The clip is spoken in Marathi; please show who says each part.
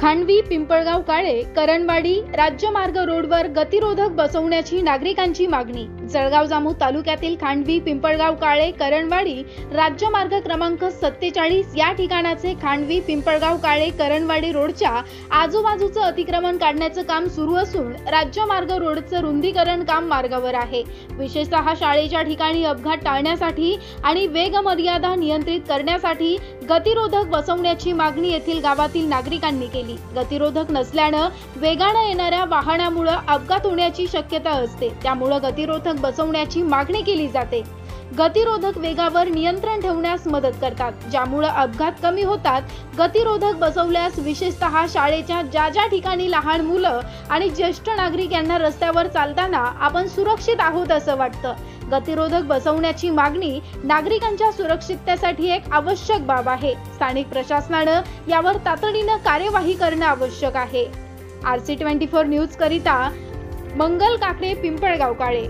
Speaker 1: खांडवी पिंपळगाव काळे करणवाडी राज्यमार्ग रोडवर गतिरोधक बसवण्याची नागरिकांची मागणी। जळगाव जामोद तालुक्यातील खांडवी पिंपळगाव काळे करणवाडी राज्यमार्ग क्रमांक 47 या ठिकाणाचे खांडवी पिंपळगाव काळे करणवाडी रोडच्या आजूबाजूचं अतिक्रमण काढण्याचं काम सुरू असून राज्यमार्ग रोडचं रुंदीकरण काम मार्गावर आहे। विशेषतः शाळेच्या ठिकाणी अपघात टाळण्यासाठी आणि वेग मर्यादा नियंत्रित करण्यासाठी गतिरोधक बसवण्याची मागणी येथील गावातील नागरिकांनी केली। गतिरोधक नसल्याने वेगाने येणाऱ्या वाहनामुळे अपघात होण्याची शक्यता असते, त्यामुळे गतिरोधक बसवण्याची मागणी केली जाते। गतिरोधक वेगावर नियंत्रण ठेवण्यास मदत करतात, ज्यामुळे अपघात कमी होतात। गतिरोधक बसवल्यास विशेषतः शाळेच्या ज्या ठिकाणी लहान मुलं आणि ज्येष्ठ नागरिक यांना रस्त्यावर चालताना आपण सुरक्षित आहोत असं वाटतं। गतिरोधक बसवण्याची मागणी नागरिकांच्या सुरक्षिततेसाठी एक आवश्यक बाब आहे। स्थानिक प्रशासनाने यावर तातडीने कार्यवाही करणे आवश्यक आहे। RC24 न्यूज करिता मंगल काकडे, पिंपळगाव काळे।